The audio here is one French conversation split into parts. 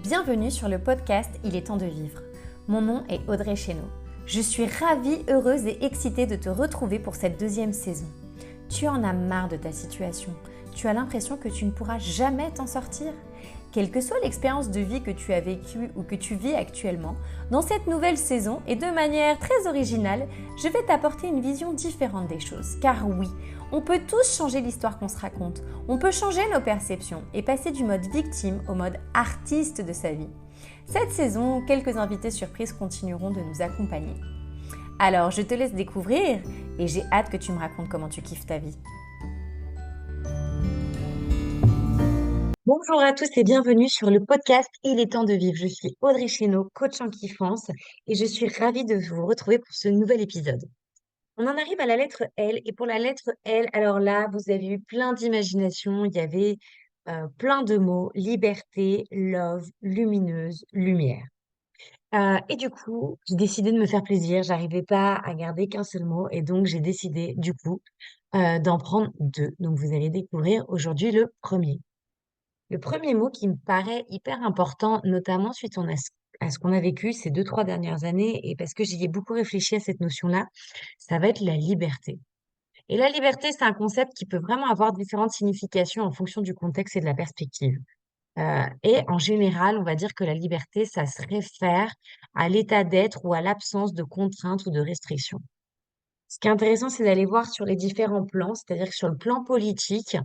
Bienvenue sur le podcast Il est temps de vivre. Mon nom est Audrey Chéneau. Je suis ravie, heureuse et excitée de te retrouver pour cette deuxième saison. Tu en as marre de ta situation. Tu as l'impression que tu ne pourras jamais t'en sortir. Quelle que soit l'expérience de vie que tu as vécue ou que tu vis actuellement, dans cette nouvelle saison et de manière très originale, je vais t'apporter une vision différente des choses. Car oui, on peut tous changer l'histoire qu'on se raconte. On peut changer nos perceptions et passer du mode victime au mode artiste de sa vie. Cette saison, quelques invités surprises continueront de nous accompagner. Alors, je te laisse découvrir et j'ai hâte que tu me racontes comment tu kiffes ta vie. Bonjour à tous et bienvenue sur le podcast Il est temps de vivre. Je suis Audrey Chéneau, coach en kiffance et je suis ravie de vous retrouver pour ce nouvel épisode. On en arrive à la lettre L et pour la lettre L, alors là, vous avez eu plein d'imagination, il y avait plein de mots, liberté, love, lumineuse, lumière. Et du coup, j'ai décidé de me faire plaisir, j'arrivais pas à garder qu'un seul mot et donc j'ai décidé du coup d'en prendre deux. Donc vous allez découvrir aujourd'hui le premier. Le premier mot qui me paraît hyper important, notamment suite à ce qu'on a vécu ces 2, 3 dernières années, et parce que j'y ai beaucoup réfléchi à cette notion-là, ça va être la liberté. Et la liberté, c'est un concept qui peut vraiment avoir différentes significations en fonction du contexte et de la perspective. Et en général, on va dire que la liberté, ça se réfère à l'état d'être ou à l'absence de contraintes ou de restrictions. Ce qui est intéressant, c'est d'aller voir sur les différents plans, c'est-à-dire que sur le plan politique,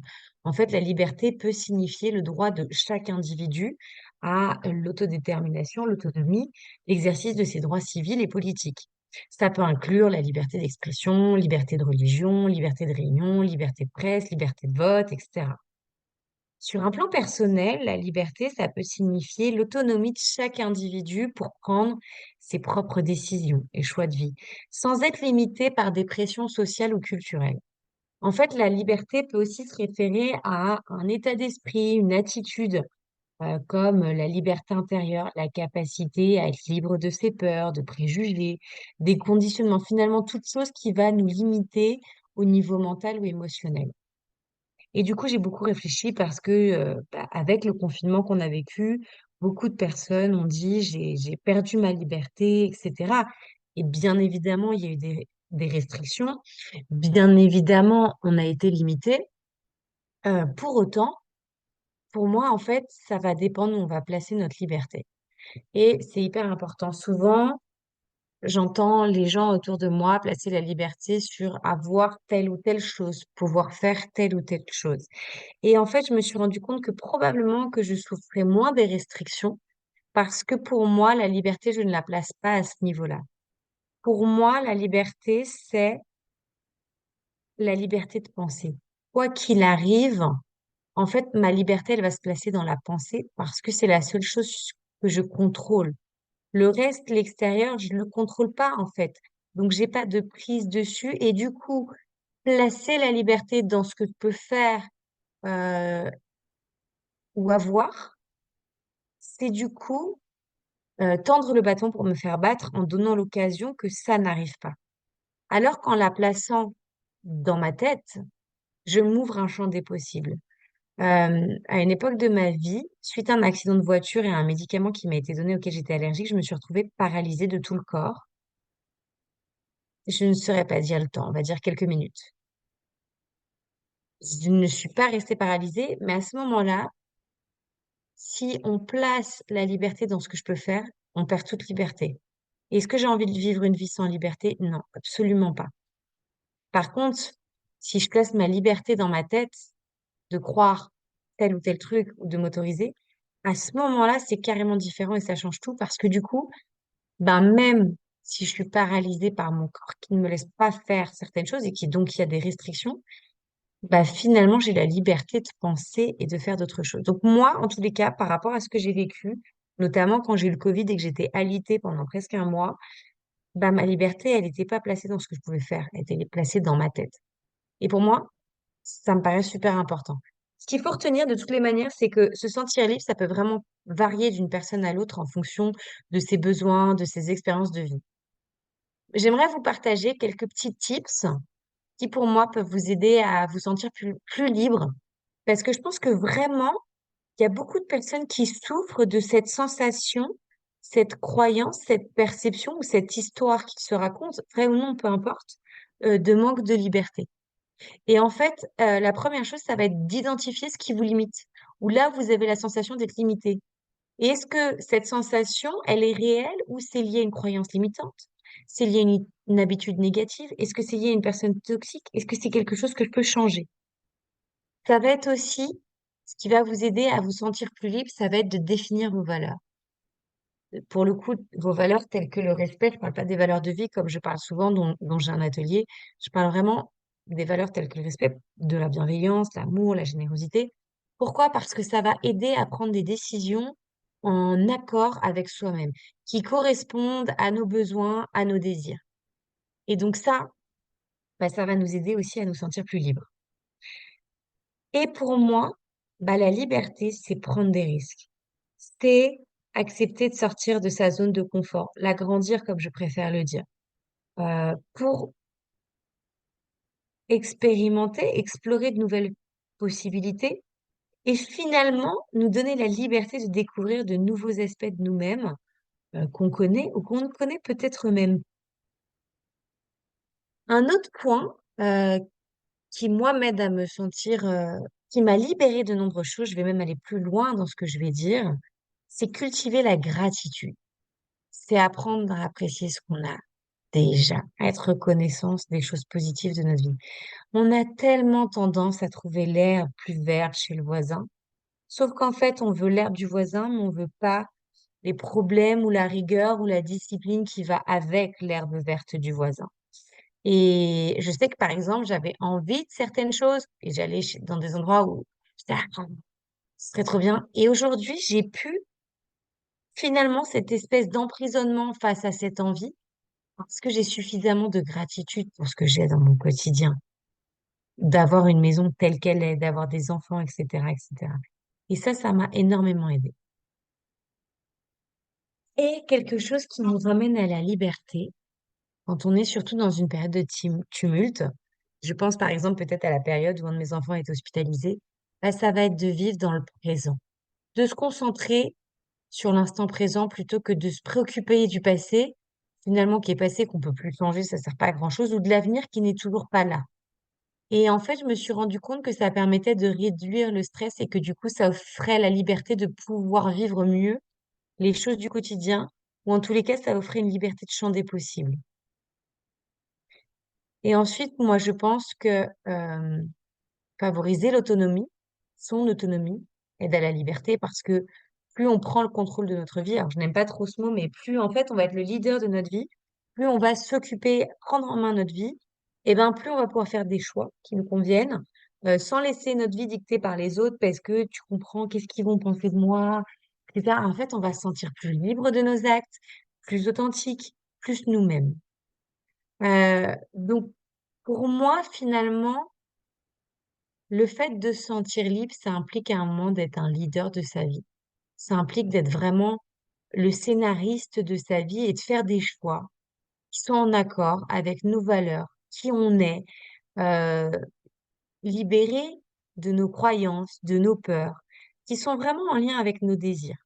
en fait, la liberté peut signifier le droit de chaque individu à l'autodétermination, l'autonomie, l'exercice de ses droits civils et politiques. Ça peut inclure la liberté d'expression, liberté de religion, liberté de réunion, liberté de presse, liberté de vote, etc. Sur un plan personnel, la liberté, ça peut signifier l'autonomie de chaque individu pour prendre ses propres décisions et choix de vie, sans être limité par des pressions sociales ou culturelles. En fait, la liberté peut aussi se référer à un état d'esprit, une attitude, comme la liberté intérieure, la capacité à être libre de ses peurs, de préjugés, des conditionnements, finalement, toute chose qui va nous limiter au niveau mental ou émotionnel. Et du coup, j'ai beaucoup réfléchi parce que, avec le confinement qu'on a vécu, beaucoup de personnes ont dit: «J'ai perdu ma liberté» et cetera. Et bien évidemment, il y a eu des restrictions. Bien évidemment, on a été limité. Pour autant, pour moi, en fait, ça va dépendre où on va placer notre liberté et c'est hyper important. Souvent, j'entends les gens autour de moi placer la liberté sur avoir telle ou telle chose, pouvoir faire telle ou telle chose. Et en fait, je me suis rendu compte que probablement que je souffrais moins des restrictions parce que pour moi, la liberté, je ne la place pas à ce niveau-là. Pour moi, la liberté, c'est la liberté de penser. Quoi qu'il arrive, en fait, ma liberté, elle va se placer dans la pensée parce que c'est la seule chose que je contrôle. Le reste, l'extérieur, je ne le contrôle pas, en fait. Donc, j'ai pas de prise dessus et du coup, placer la liberté dans ce que je peux faire, euh, ou avoir, c'est du coup tendre le bâton pour me faire battre en donnant l'occasion que ça n'arrive pas. Alors qu'en la plaçant dans ma tête, je m'ouvre un champ des possibles. À une époque de ma vie, suite à un accident de voiture et à un médicament qui m'a été donné auquel j'étais allergique, je me suis retrouvée paralysée de tout le corps. Je ne saurais pas dire le temps, on va dire quelques minutes. Je ne suis pas restée paralysée, mais à ce moment-là, si on place la liberté dans ce que je peux faire, on perd toute liberté. Est-ce que j'ai envie de vivre une vie sans liberté? Non, absolument pas. Par contre, si je place ma liberté dans ma tête de croire tel ou tel truc ou de m'autoriser, à ce moment-là, c'est carrément différent et ça change tout parce que du coup, ben même si je suis paralysée par mon corps qui ne me laisse pas faire certaines choses et qui donc il y a des restrictions, bah finalement j'ai la liberté de penser et de faire d'autres choses. Donc moi, en tous les cas, par rapport à ce que j'ai vécu, notamment quand j'ai eu le Covid et que j'étais alitée pendant presque un mois, bah ma liberté, elle n'était pas placée dans ce que je pouvais faire, elle était placée dans ma tête. Et pour moi, ça me paraît super important. Ce qu'il faut retenir de toutes les manières, c'est que se sentir libre, ça peut vraiment varier d'une personne à l'autre en fonction de ses besoins, de ses expériences de vie. J'aimerais vous partager quelques petits tips qui, pour moi, peuvent vous aider à vous sentir plus libre. Parce que je pense que vraiment, il y a beaucoup de personnes qui souffrent de cette sensation, cette croyance, cette perception ou cette histoire qui se raconte, vrai ou non, peu importe, de manque de liberté. Et en fait, la première chose, ça va être d'identifier ce qui vous limite, où là, vous avez la sensation d'être limité. Et est-ce que cette sensation, elle est réelle ou c'est lié à une croyance limitante? C'est lié à une habitude négative? Est-ce que c'est lié à une personne toxique? Est-ce que c'est quelque chose que je peux changer? Ça va être aussi, ce qui va vous aider à vous sentir plus libre, ça va être de définir vos valeurs. Pour le coup, vos valeurs telles que le respect, je parle pas des valeurs de vie comme je parle souvent, dont j'ai un atelier. Je parle vraiment des valeurs telles que le respect, de la bienveillance, l'amour, la générosité. Pourquoi? Parce que ça va aider à prendre des décisions en accord avec soi-même, qui correspondent à nos besoins, à nos désirs. Et donc ça, bah, ça va nous aider aussi à nous sentir plus libres. Et pour moi, bah, la liberté, c'est prendre des risques. C'est accepter de sortir de sa zone de confort, l'agrandir comme je préfère le dire, pour expérimenter, explorer de nouvelles possibilités et finalement nous donner la liberté de découvrir de nouveaux aspects de nous-mêmes, qu'on connaît ou qu'on ne connaît peut-être même. Un autre point, qui moi m'aide à me sentir, qui m'a libérée de nombreuses choses, je vais même aller plus loin dans ce que je vais dire, c'est cultiver la gratitude. C'est apprendre à apprécier ce qu'on a déjà, à être reconnaissance des choses positives de notre vie. On a tellement tendance à trouver l'herbe plus verte chez le voisin, sauf qu'en fait, on veut l'herbe du voisin, mais on veut pas les problèmes ou la rigueur ou la discipline qui va avec l'herbe verte du voisin. Et je sais que, par exemple, j'avais envie de certaines choses et j'allais dans des endroits où j'étais: «Ah, ce serait trop bien». Et aujourd'hui, j'ai pu, finalement, cette espèce d'emprisonnement face à cette envie, parce que j'ai suffisamment de gratitude pour ce que j'ai dans mon quotidien, d'avoir une maison telle qu'elle est, d'avoir des enfants, et cetera, et cetera. Et ça m'a énormément aidée. Et quelque chose qui nous ramène à la liberté, quand on est surtout dans une période de tumulte, je pense par exemple peut-être à la période où un de mes enfants est hospitalisé, bah, ça va être de vivre dans le présent, de se concentrer sur l'instant présent plutôt que de se préoccuper du passé, finalement qui est passé, qu'on peut plus changer, ça sert pas à grand-chose, ou de l'avenir qui n'est toujours pas là. Et en fait, je me suis rendu compte que ça permettait de réduire le stress et que du coup, ça offrait la liberté de pouvoir vivre mieux les choses du quotidien, ou en tous les cas, ça offrait une liberté de champ des possibles. Et ensuite, moi, je pense que favoriser l'autonomie, son autonomie, aide à la liberté parce que plus on prend le contrôle de notre vie, alors je n'aime pas trop ce mot, mais plus en fait on va être le leader de notre vie, plus on va s'occuper, prendre en main notre vie, et ben plus on va pouvoir faire des choix qui nous conviennent, sans laisser notre vie dictée par les autres parce que tu comprends qu'est-ce qu'ils vont penser de moi, etc. En fait, on va se sentir plus libre de nos actes, plus authentique, plus nous-mêmes. Donc pour moi, finalement, le fait de se sentir libre, ça implique à un moment d'être un leader de sa vie. Ça implique d'être vraiment le scénariste de sa vie et de faire des choix qui sont en accord avec nos valeurs, qui on est, euh, libérés de nos croyances, de nos peurs, qui sont vraiment en lien avec nos désirs.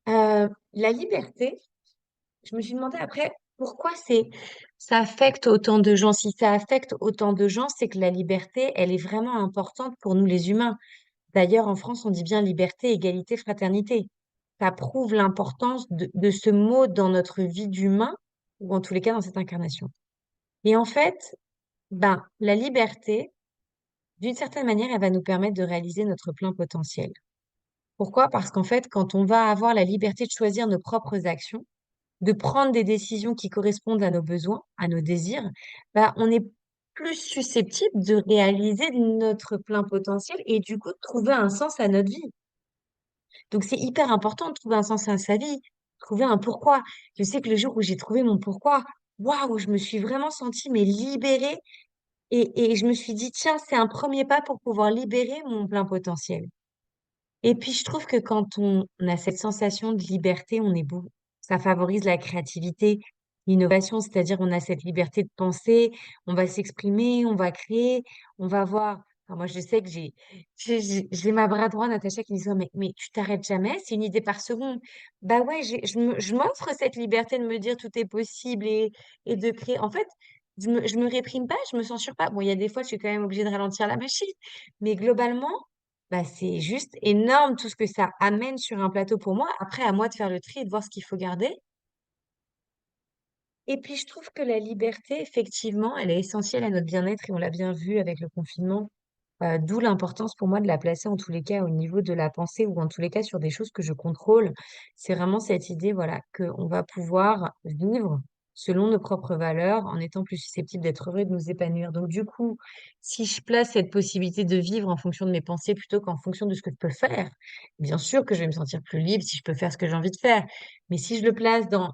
La liberté, je me suis demandé après pourquoi ça affecte autant de gens. Si ça affecte autant de gens, c'est que la liberté, elle est vraiment importante pour nous les humains. D'ailleurs, en France, on dit bien liberté, égalité, fraternité. Ça prouve l'importance de ce mot dans notre vie d'humain, ou en tous les cas dans cette incarnation. Et en fait, ben, la liberté, d'une certaine manière, elle va nous permettre de réaliser notre plein potentiel. Pourquoi? Parce qu'en fait, quand on va avoir la liberté de choisir nos propres actions, de prendre des décisions qui correspondent à nos besoins, à nos désirs, ben, on est plus susceptible de réaliser notre plein potentiel et du coup de trouver un sens à notre vie. Donc c'est hyper important de trouver un sens à sa vie, trouver un pourquoi. Je sais que le jour où j'ai trouvé mon pourquoi, waouh, je me suis vraiment sentie mais libérée et je me suis dit: «Tiens, c'est un premier pas pour pouvoir libérer mon plein potentiel». Et puis je trouve que quand on a cette sensation de liberté, on est beau. Ça favorise la créativité, l'innovation, c'est-à-dire on a cette liberté de penser, on va s'exprimer, on va créer, on va avoir Alors moi, je sais que j'ai ma bras droit, Natacha, qui me dit: «Oh, mais tu t'arrêtes jamais? C'est une idée par seconde». Bah ouais, je m'offre cette liberté de me dire: «Tout est possible» et de créer en fait, je me réprime pas, je me censure pas. Bon, il y a des fois, je suis quand même obligée de ralentir la machine, mais globalement, bah, c'est juste énorme tout ce que ça amène sur un plateau pour moi. Après, à moi de faire le tri et de voir ce qu'il faut garder. Et puis, je trouve que la liberté, effectivement, elle est essentielle à notre bien-être et on l'a bien vu avec le confinement. D'où l'importance pour moi de la placer en tous les cas au niveau de la pensée ou en tous les cas sur des choses que je contrôle. C'est vraiment cette idée, voilà, qu'on va pouvoir vivre selon nos propres valeurs en étant plus susceptibles d'être heureux et de nous épanouir. Donc du coup, si je place cette possibilité de vivre en fonction de mes pensées plutôt qu'en fonction de ce que je peux faire, bien sûr que je vais me sentir plus libre si je peux faire ce que j'ai envie de faire. Mais si je le place dans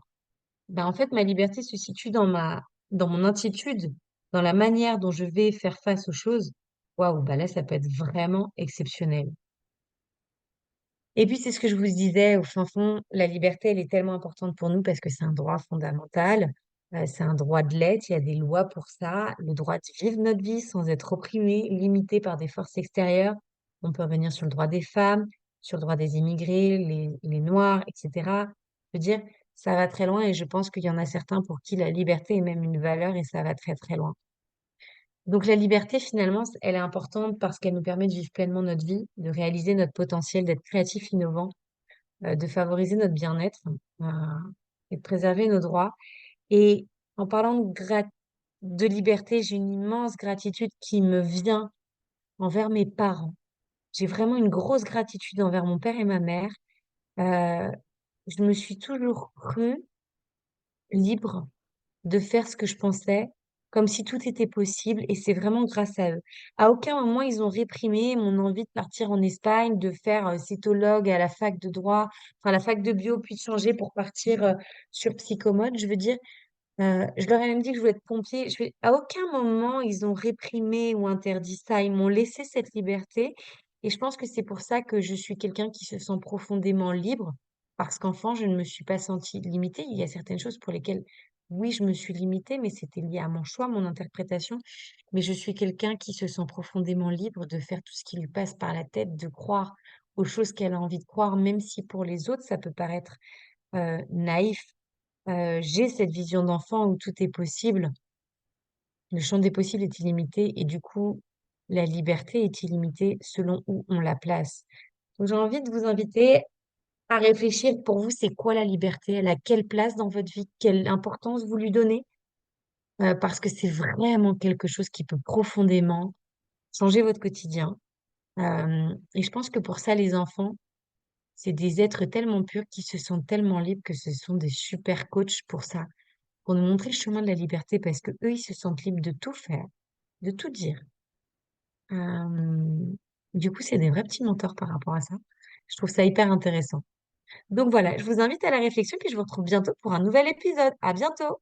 bah, en fait, ma liberté se situe dans mon attitude, dans la manière dont je vais faire face aux choses. Waouh, bah là, ça peut être vraiment exceptionnel. Et puis, c'est ce que je vous disais, au fin fond, la liberté, elle est tellement importante pour nous parce que c'est un droit fondamental. C'est un droit de l'être. Il y a des lois pour ça. Le droit de vivre notre vie sans être opprimé, limité par des forces extérieures. On peut revenir sur le droit des femmes, sur le droit des immigrés, les Noirs, etc. Je veux dire, ça va très loin et je pense qu'il y en a certains pour qui la liberté est même une valeur et ça va très, très loin. Donc la liberté, finalement, elle est importante parce qu'elle nous permet de vivre pleinement notre vie, de réaliser notre potentiel, d'être créatif, innovant, de favoriser notre bien-être, heu et de préserver nos droits. Et en parlant de liberté, j'ai une immense gratitude qui me vient envers mes parents. J'ai vraiment une grosse gratitude envers mon père et ma mère. Heu, je me suis toujours crue libre de faire ce que je pensais, comme si tout était possible et c'est vraiment grâce à eux. À aucun moment, ils ont réprimé mon envie de partir en Espagne, de faire, cytologue à la fac de droit, enfin à la fac de bio, puis de changer pour partir, sur psychomode. Je veux dire, je leur ai même dit que je voulais être pompier. Je fais à aucun moment ils ont réprimé ou interdit ça. Ils m'ont laissé cette liberté et je pense que c'est pour ça que je suis quelqu'un qui se sent profondément libre, parce qu'enfant, je ne me suis pas sentie limitée. Il y a certaines choses pour lesquelles, oui, je me suis limitée, mais c'était lié à mon choix, mon interprétation. Mais je suis quelqu'un qui se sent profondément libre de faire tout ce qui lui passe par la tête, de croire aux choses qu'elle a envie de croire, même si pour les autres, ça peut paraître, naïf. J'ai cette vision d'enfant où tout est possible. Le champ des possibles est illimité et du coup, la liberté est illimitée selon où on la place. Donc j'ai envie de vous inviter à réfléchir pour vous, c'est quoi la liberté? Elle a quelle place dans votre vie? Quelle importance vous lui donnez? Parce que c'est vraiment quelque chose qui peut profondément changer votre quotidien. Et je pense que pour ça, les enfants, c'est des êtres tellement purs qui se sentent tellement libres que ce sont des super coachs pour ça. Pour nous montrer le chemin de la liberté parce qu'eux, ils se sentent libres de tout faire, de tout dire. Hem, du coup, c'est des vrais petits mentors par rapport à ça. Je trouve ça hyper intéressant. Donc voilà, je vous invite à la réflexion, puis je vous retrouve bientôt pour un nouvel épisode. À bientôt!